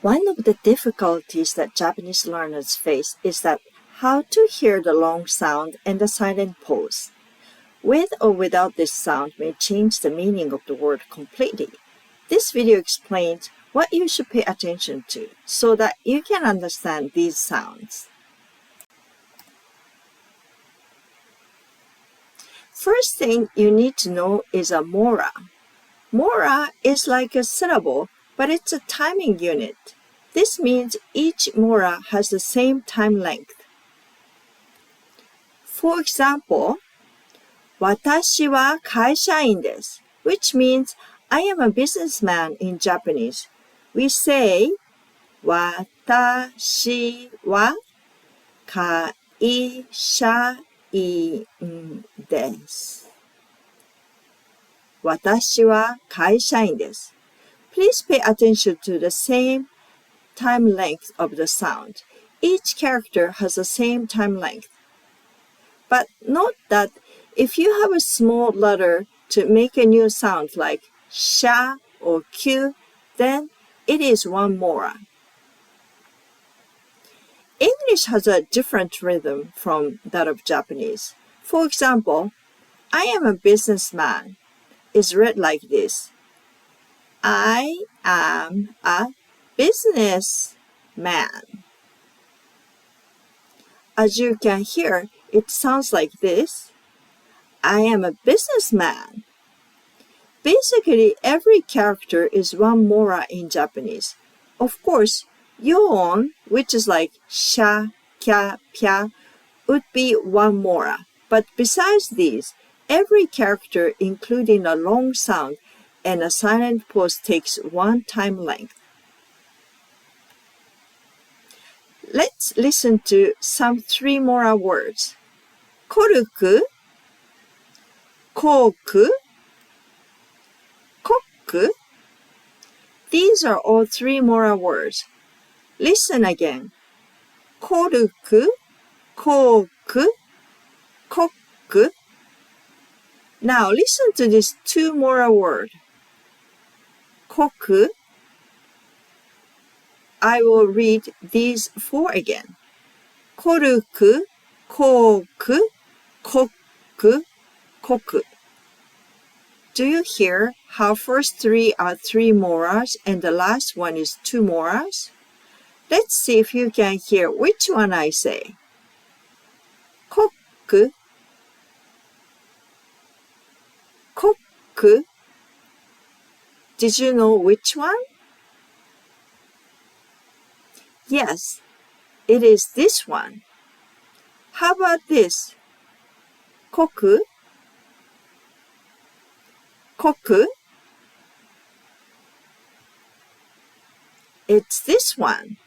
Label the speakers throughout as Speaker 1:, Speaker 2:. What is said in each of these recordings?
Speaker 1: One of the difficulties that Japanese learners face is that how to hear the long sound and the silent pause. With or without this sound may change the meaning of the word completely. This video explains what you should pay attention to so that you can understand these sounds. First thing you need to know is a mora. Mora is like a syllable, but it's a timing unit. This means each mora has the same time length. For example, 私は会社員です, which means I am a businessman in Japanese. We say 私は会社員です。私は会社員です。Please pay attention to the same time length of the sound. Each character has the same time length. But note that if you have a small letter to make a new sound like sha or q, then it is one mora. English has a different rhythm from that of Japanese. For example, I am a businessman is read like this. I am a businessman. As you can hear, it sounds like this. I am a businessman. Basically, every character is one mora in Japanese. Of course, yon, which is like sha, kya, pya, would be one mora. But besides these, every character, including a long sound and a silent pause, takes one time length. Let's listen to some three mora words. Koruku, koku, koku. These are all three mora words. Listen again. Koruku, koku, koku. Now listen to this two mora word. Koku. I will read these four again. Koruku, koku, koku, koku. Do you hear how first three are three moras and the last one is two moras? Let's see if you can hear which one I say. Koku, koku. Did you know which one? Yes, it is this one. How about this? Koku, koku. It's this one.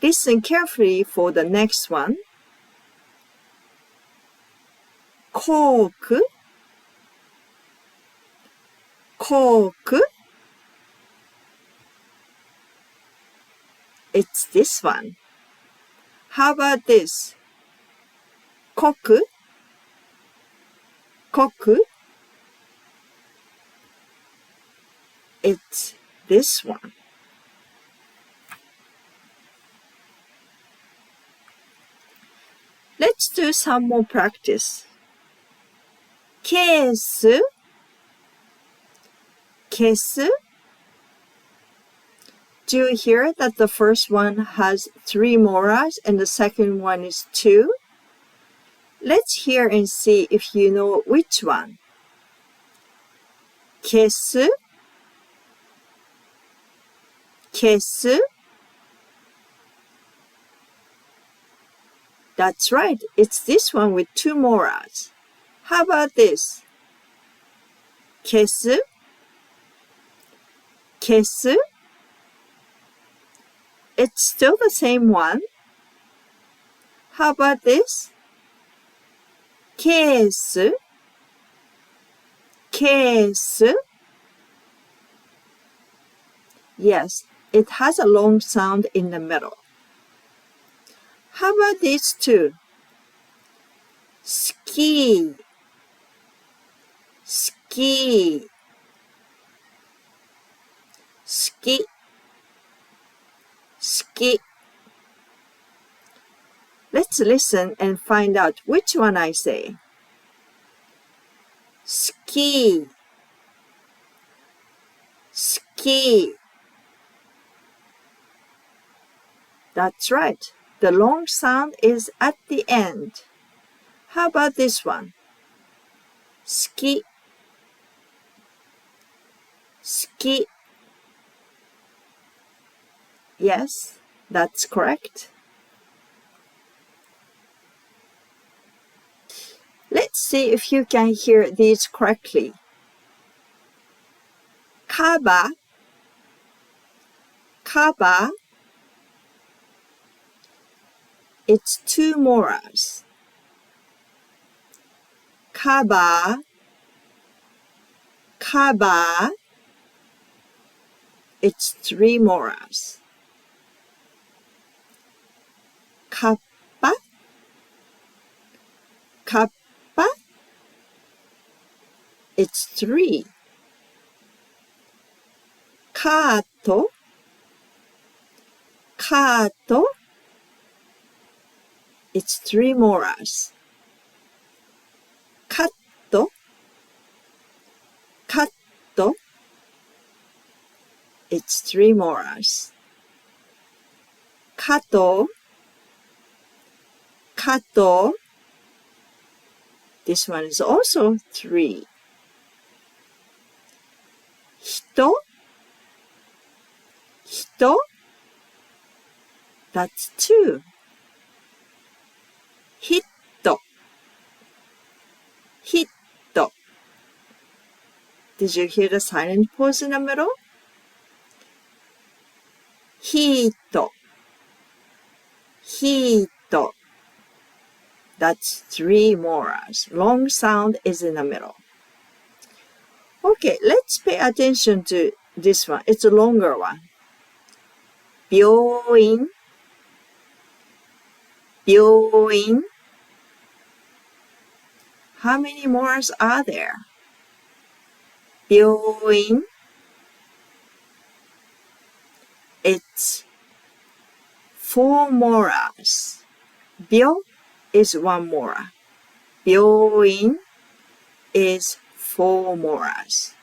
Speaker 1: Listen carefully for the next one. Koku, koku. It's this one. How about this? Koku, koku. It's this one. Let's do some more practice. Kesu, kesu. Do you hear that the first one has three moras and the second one is two? Let's hear and see if you know which one. Kesu, kesu. That's right, it's this one with two moras. How about this? Kesu, kesu. It's still the same one. How about this? Kesu, kesu. Yes, it has a long sound in the middle. How about these two? Ski, ski, ski. ski. Let's listen and find out which one I say. Ski, ski. That's right. The long sound is at the end. How about this one? Ski, ski. Yes, that's correct. Let's see if you can hear these correctly. Kaba, kaba. It's 2 molars. Kaba, kaba. It's 3 molars. Kappa, kappa. It's 3. Kato, kato. It's 3 molars. Katto, katto. It's 3 molars. Kato, kato. This one is also 3. Hito, hito. That's 2. Hitto, hitto. Did you hear the silent pause in the middle? Hito, hito. That's 3 molars. Long sound is in the middle. Okay, let's pay attention to this one. It's a longer one. 病院、病院. How many molars are there? 病院. It's 4 molars. 病 is 1 molar. 病院 is 4 molars.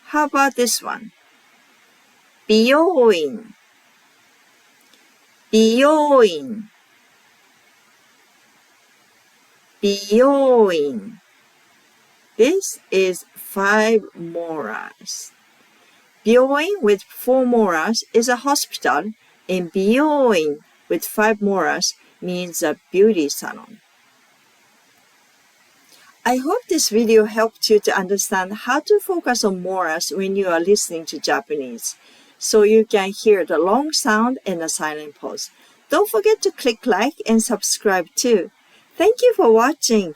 Speaker 1: How about this one? 美容院、美容院、美容院. This is 5 molars. 病院 with 4 molars is a hospital, and 美容院 with 5 molars means a beauty salon. I hope this video helped you to understand how to focus on molars when you are listening to Japanese, so you can hear the long sound and the silent pause. Don't forget to click like and subscribe too. Thank you for watching.